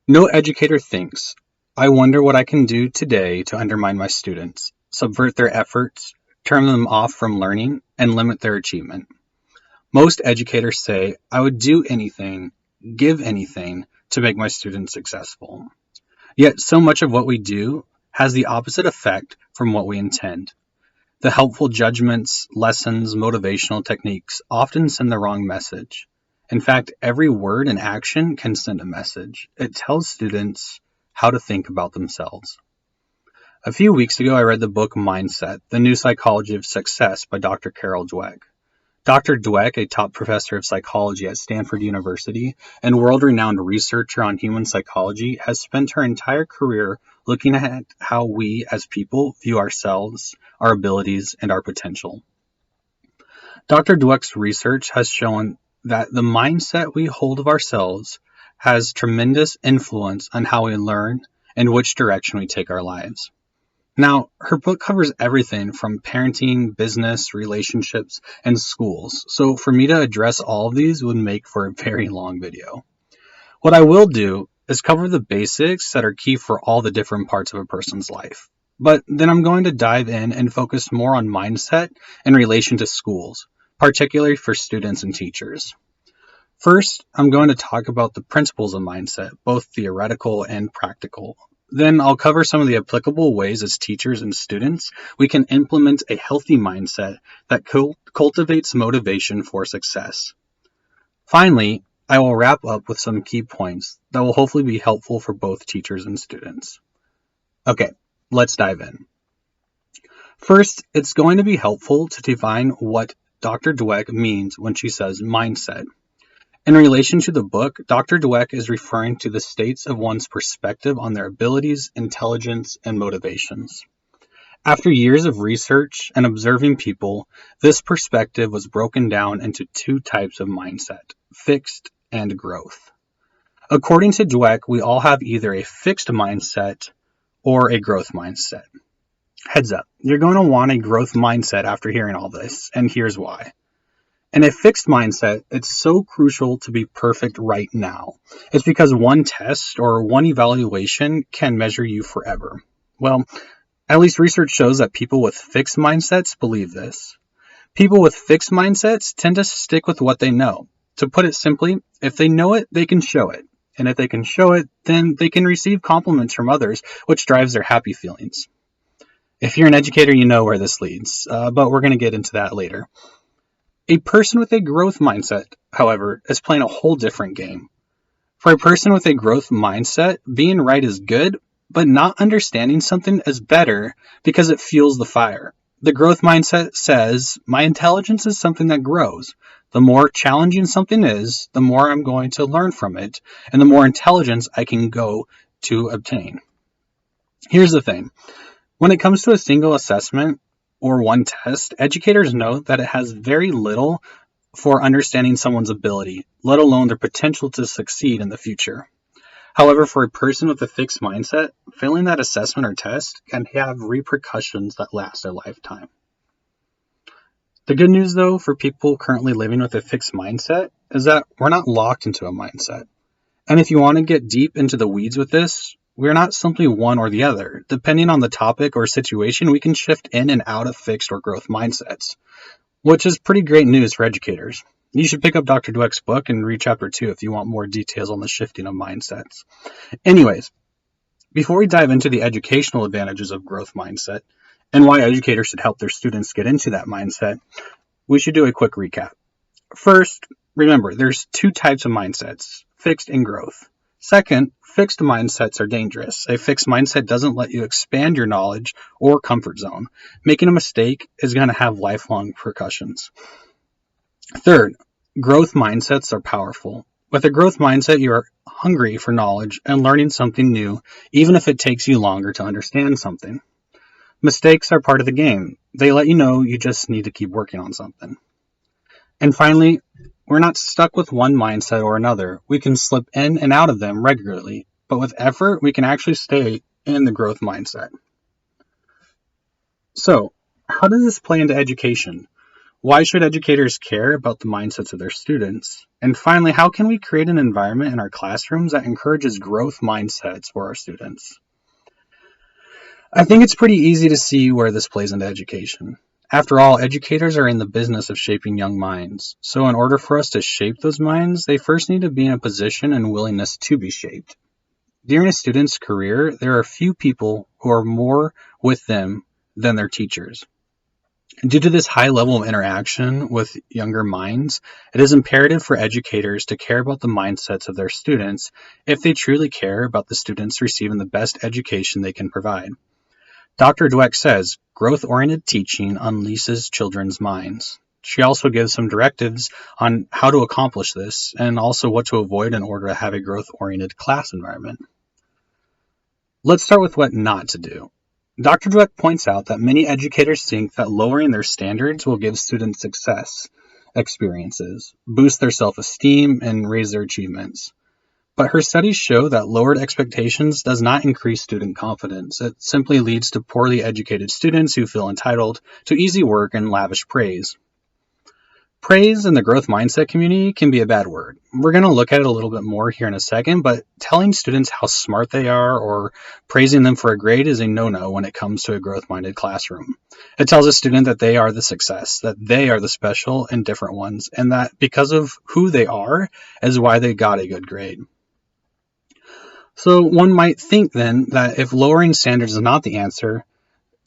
No educator thinks, I wonder what I can do today to undermine my students, subvert their efforts, turn them off from learning, and limit their achievement. Most educators say, I would do anything, give anything to make my students successful. Yet so much of what we do has the opposite effect from what we intend. The helpful judgments, lessons, motivational techniques often send the wrong message. In fact, every word and action can send a message. It tells students how to think about themselves. A few weeks ago, I read the book Mindset, The New Psychology of Success by Dr. Carol Dweck. Dr. Dweck, a top professor of psychology at Stanford University and world-renowned researcher on human psychology, has spent her entire career looking at how we as people view ourselves, our abilities, and our potential. Dr. Dweck's research has shown that the mindset we hold of ourselves has tremendous influence on how we learn and which direction we take our lives. Now, her book covers everything from parenting, business, relationships, and schools, so for me to address all of these would make for a very long video. What I will do is cover the basics that are key for all the different parts of a person's life. But then I'm going to dive in and focus more on mindset in relation to schools, particularly for students and teachers. First, I'm going to talk about the principles of mindset, both theoretical and practical. Then I'll cover some of the applicable ways as teachers and students we can implement a healthy mindset that cultivates motivation for success. Finally, I will wrap up with some key points that will hopefully be helpful for both teachers and students. Okay, let's dive in. First, it's going to be helpful to define what Dr. Dweck means when she says mindset. In relation to the book, Dr. Dweck is referring to the states of one's perspective on their abilities, intelligence, and motivations. After years of research and observing people, this perspective was broken down into two types of mindset, fixed and growth. According to Dweck, we all have either a fixed mindset or a growth mindset. Heads up, you're going to want a growth mindset after hearing all this, and here's why. In a fixed mindset, it's so crucial to be perfect right now. It's because one test or one evaluation can measure you forever. Well, at least research shows that people with fixed mindsets believe this. People with fixed mindsets tend to stick with what they know. To put it simply, if they know it, they can show it. And if they can show it, then they can receive compliments from others, which drives their happy feelings. If you're an educator, you know where this leads, but we're going to get into that later. A person with a growth mindset, however, is playing a whole different game. For a person with a growth mindset, being right is good, but not understanding something is better because it fuels the fire. The growth mindset says, my intelligence is something that grows. The more challenging something is, the more I'm going to learn from it, and the more intelligence I can go to obtain. Here's the thing. When it comes to a single assessment, or one test, educators know that it has very little for understanding someone's ability, let alone their potential to succeed in the future. However, for a person with a fixed mindset, failing that assessment or test can have repercussions that last a lifetime. The good news, though, for people currently living with a fixed mindset is that we're not locked into a mindset. And if you want to get deep into the weeds with this, we're not simply one or the other. Depending on the topic or situation, we can shift in and out of fixed or growth mindsets, which is pretty great news for educators. You should pick up Dr. Dweck's book and read chapter 2 if you want more details on the shifting of mindsets. Anyways, before we dive into the educational advantages of growth mindset and why educators should help their students get into that mindset, we should do a quick recap. First, remember, there's two types of mindsets, fixed and growth. Second, fixed mindsets are dangerous. A fixed mindset doesn't let you expand your knowledge or comfort zone. Making a mistake is going to have lifelong repercussions. Third, growth mindsets are powerful. With a growth mindset, you are hungry for knowledge and learning something new, even if it takes you longer to understand something. Mistakes are part of the game. They let you know you just need to keep working on something. And finally, we're not stuck with one mindset or another. We can slip in and out of them regularly, but with effort, we can actually stay in the growth mindset. So, how does this play into education? Why should educators care about the mindsets of their students? And finally, how can we create an environment in our classrooms that encourages growth mindsets for our students? I think it's pretty easy to see where this plays into education. After all, educators are in the business of shaping young minds. So in order for us to shape those minds, they first need to be in a position and willingness to be shaped. During a student's career, there are few people who are more with them than their teachers. Due to this high level of interaction with younger minds, it is imperative for educators to care about the mindsets of their students if they truly care about the students receiving the best education they can provide. Dr. Dweck says, growth-oriented teaching unleashes children's minds. She also gives some directives on how to accomplish this and also what to avoid in order to have a growth-oriented class environment. Let's start with what not to do. Dr. Dweck points out that many educators think that lowering their standards will give students success experiences, boost their self-esteem, and raise their achievements. But her studies show that lowered expectations does not increase student confidence. It simply leads to poorly educated students who feel entitled to easy work and lavish praise. Praise in the growth mindset community can be a bad word. We're going to look at it a little bit more here in a second, but telling students how smart they are or praising them for a grade is a no-no when it comes to a growth-minded classroom. It tells a student that they are the success, that they are the special and different ones, and that because of who they are is why they got a good grade. So one might think then that if lowering standards is not the answer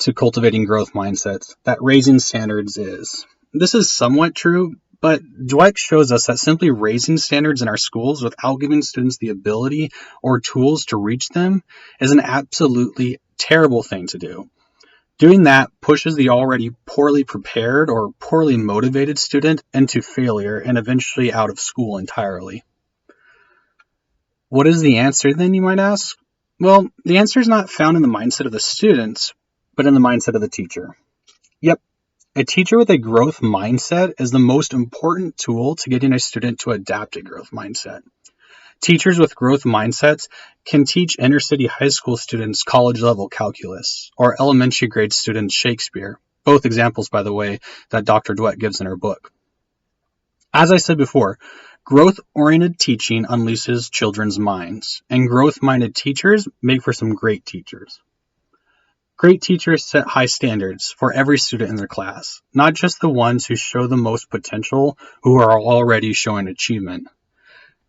to cultivating growth mindsets, that raising standards is. This is somewhat true, but Dweck shows us that simply raising standards in our schools without giving students the ability or tools to reach them is an absolutely terrible thing to do. Doing that pushes the already poorly prepared or poorly motivated student into failure and eventually out of school entirely. What is the answer then, you might ask? Well, the answer is not found in the mindset of the students, but in the mindset of the teacher. Yep, a teacher with a growth mindset is the most important tool to getting a student to adapt a growth mindset. Teachers with growth mindsets can teach inner-city high school students college-level calculus, or elementary grade students Shakespeare, both examples, by the way, that Dr. Dweck gives in her book. As I said before, growth-oriented teaching unleashes children's minds, and growth-minded teachers make for some great teachers. Great teachers set high standards for every student in their class, not just the ones who show the most potential who are already showing achievement.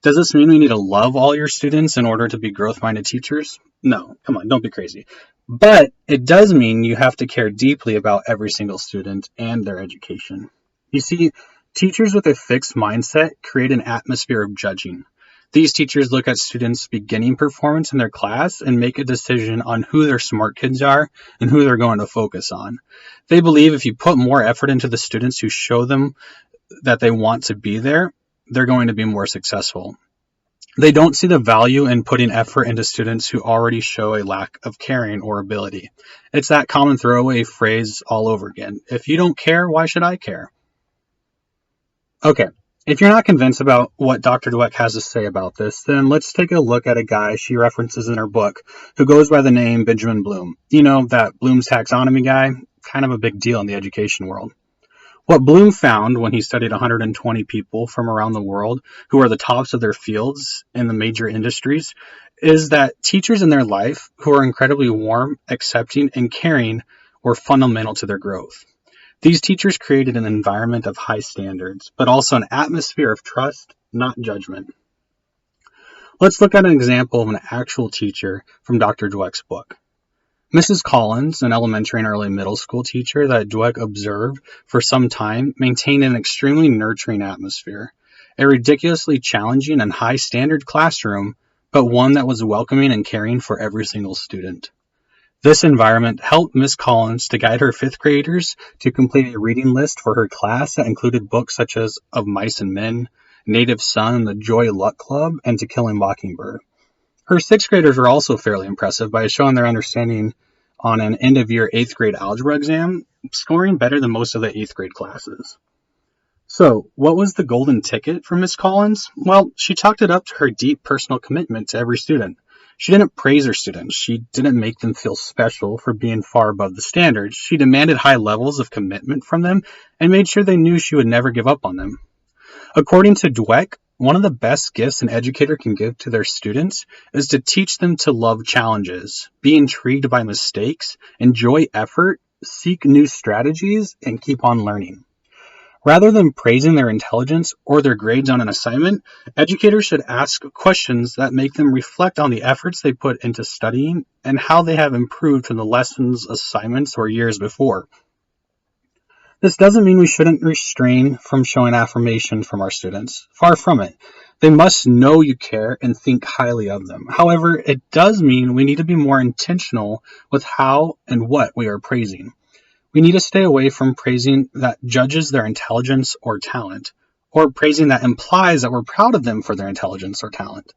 Does this mean we need to love all your students in order to be growth-minded teachers? No, come on, don't be crazy. But it does mean you have to care deeply about every single student and their education. You see, teachers with a fixed mindset create an atmosphere of judging. These teachers look at students' beginning performance in their class and make a decision on who their smart kids are and who they're going to focus on. They believe if you put more effort into the students who show them that they want to be there, they're going to be more successful. They don't see the value in putting effort into students who already show a lack of caring or ability. It's that common throwaway phrase all over again. If you don't care, why should I care? Okay, if you're not convinced about what Dr. Dweck has to say about this, then let's take a look at a guy she references in her book who goes by the name Benjamin Bloom. You know, that Bloom's taxonomy guy, kind of a big deal in the education world. What Bloom found when he studied 120 people from around the world who are the tops of their fields in the major industries is that teachers in their life who are incredibly warm, accepting, and caring were fundamental to their growth. These teachers created an environment of high standards, but also an atmosphere of trust, not judgment. Let's look at an example of an actual teacher from Dr. Dweck's book. Mrs. Collins, an elementary and early middle school teacher that Dweck observed for some time, maintained an extremely nurturing atmosphere, a ridiculously challenging and high-standard classroom, but one that was welcoming and caring for every single student. This environment helped Miss Collins to guide her fifth graders to complete a reading list for her class that included books such as Of Mice and Men, Native Son, The Joy Luck Club, and To Kill a Mockingbird. Her sixth graders were also fairly impressive by showing their understanding on an end-of-year 8th grade algebra exam, scoring better than most of the 8th grade classes. So, what was the golden ticket for Miss Collins? Well, she chalked it up to her deep personal commitment to every student. She didn't praise her students. She didn't make them feel special for being far above the standards. She demanded high levels of commitment from them and made sure they knew she would never give up on them. According to Dweck, one of the best gifts an educator can give to their students is to teach them to love challenges, be intrigued by mistakes, enjoy effort, seek new strategies, and keep on learning. Rather than praising their intelligence or their grades on an assignment, educators should ask questions that make them reflect on the efforts they put into studying and how they have improved from the lessons, assignments, or years before. This doesn't mean we shouldn't restrain from showing affirmation from our students. Far from it. They must know you care and think highly of them. However, it does mean we need to be more intentional with how and what we are praising. We need to stay away from praising that judges their intelligence or talent, or praising that implies that we're proud of them for their intelligence or talent.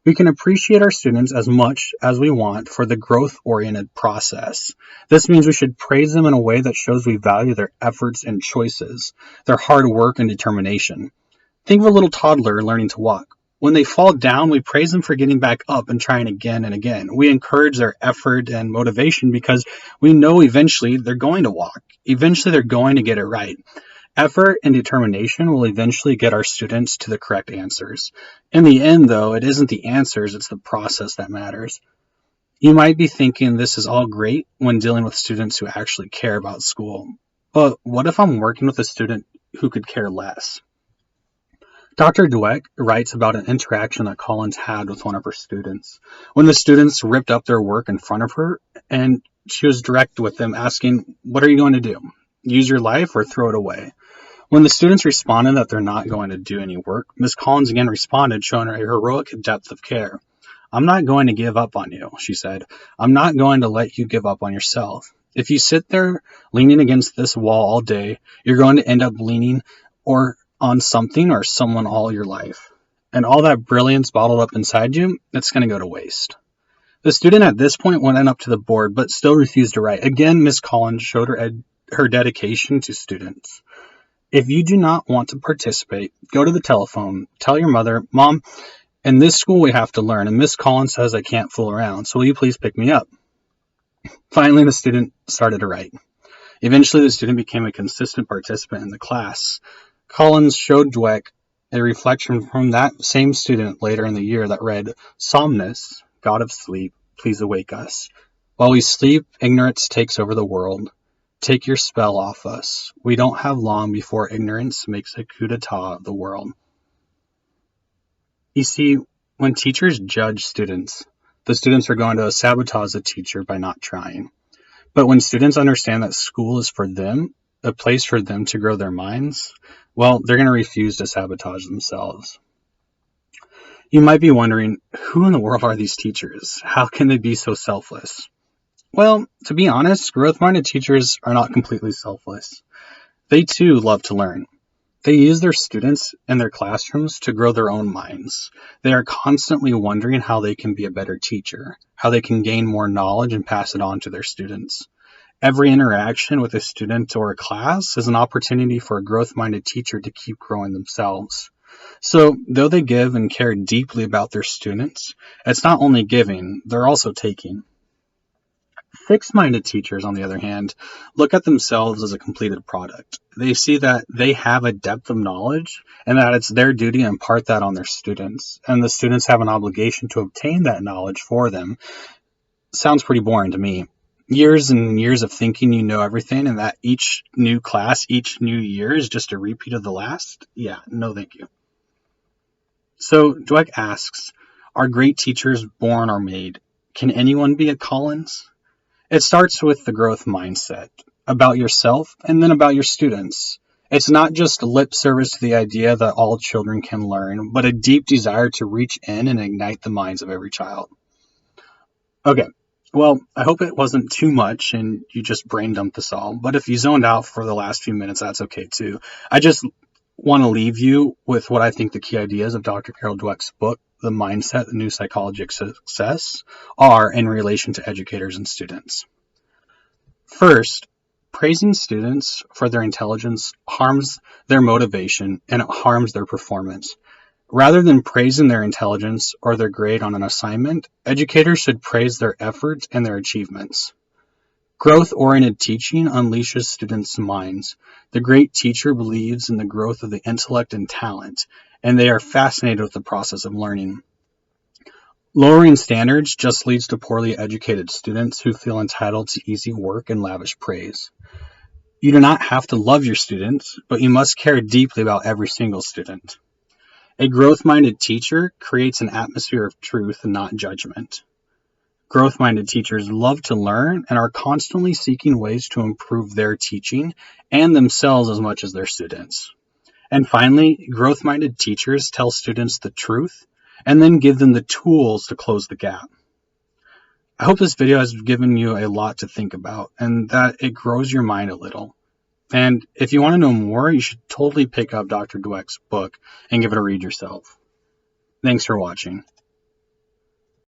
We can appreciate our students as much as we want for the growth-oriented process. This means we should praise them in a way that shows we value their efforts and choices, their hard work and determination. Think of a little toddler learning to walk. When they fall down, we praise them for getting back up and trying again and again. We encourage their effort and motivation because we know eventually they're going to walk. Eventually they're going to get it right. Effort and determination will eventually get our students to the correct answers. In the end, though, it isn't the answers, it's the process that matters. You might be thinking this is all great when dealing with students who actually care about school. But what if I'm working with a student who could care less? Dr. Dweck writes about an interaction that Collins had with one of her students. When the students ripped up their work in front of her, and she was direct with them, asking, "What are you going to do? Use your life or throw it away?" When the students responded that they're not going to do any work, Miss Collins again responded, showing her a heroic depth of care. "I'm not going to give up on you," she said. "I'm not going to let you give up on yourself. If you sit there leaning against this wall all day, you're going to end up leaning or on something or someone all your life. And all that brilliance bottled up inside you, it's going to go to waste." The student at this point went up to the board, but still refused to write. Again, Miss Collins showed her dedication to students. "If you do not want to participate, go to the telephone. Tell your mother, 'Mom, in this school we have to learn, and Miss Collins says I can't fool around, so will you please pick me up?'" Finally, the student started to write. Eventually, the student became a consistent participant in the class. Collins showed Dweck a reflection from that same student later in the year that read, "Somnus, God of sleep, please awake us. While we sleep, ignorance takes over the world. Take your spell off us. We don't have long before ignorance makes a coup d'etat of the world." You see, when teachers judge students, the students are going to sabotage the teacher by not trying. But when students understand that school is for them, a place for them to grow their minds, well, they're going to refuse to sabotage themselves. You might be wondering, who in the world are these teachers? How can they be so selfless? Well, to be honest, growth-minded teachers are not completely selfless. They too love to learn. They use their students in their classrooms to grow their own minds. They are constantly wondering how they can be a better teacher, how they can gain more knowledge and pass it on to their students. Every interaction with a student or a class is an opportunity for a growth-minded teacher to keep growing themselves. So, though they give and care deeply about their students, it's not only giving, they're also taking. Fixed-minded teachers, on the other hand, look at themselves as a completed product. They see that they have a depth of knowledge and that it's their duty to impart that on their students, and the students have an obligation to obtain that knowledge for them. Sounds pretty boring to me. Years and years of thinking you know everything and that each new class, each new year is just a repeat of the last? Yeah, no thank you. So Dweck asks, are great teachers born or made? Can anyone be a Collins? It starts with the growth mindset, about yourself and then about your students. It's not just lip service to the idea that all children can learn, but a deep desire to reach in and ignite the minds of every child. Okay, well, I hope it wasn't too much and you just brain dumped this all, but if you zoned out for the last few minutes, that's okay too. I just want to leave you with what I think the key ideas of Dr. Carol Dweck's book, The Mindset, The New Psychology of Success, are in relation to educators and students. First, praising students for their intelligence harms their motivation and it harms their performance. Rather than praising their intelligence or their grade on an assignment, educators should praise their efforts and their achievements. Growth-oriented teaching unleashes students' minds. The great teacher believes in the growth of the intellect and talent, and they are fascinated with the process of learning. Lowering standards just leads to poorly educated students who feel entitled to easy work and lavish praise. You do not have to love your students, but you must care deeply about every single student. A growth-minded teacher creates an atmosphere of truth and not judgment. Growth-minded teachers love to learn and are constantly seeking ways to improve their teaching and themselves as much as their students. And finally, growth-minded teachers tell students the truth and then give them the tools to close the gap. I hope this video has given you a lot to think about and that it grows your mind a little. And if you want to know more, you should totally pick up Dr. Dweck's book and give it a read yourself. Thanks for watching.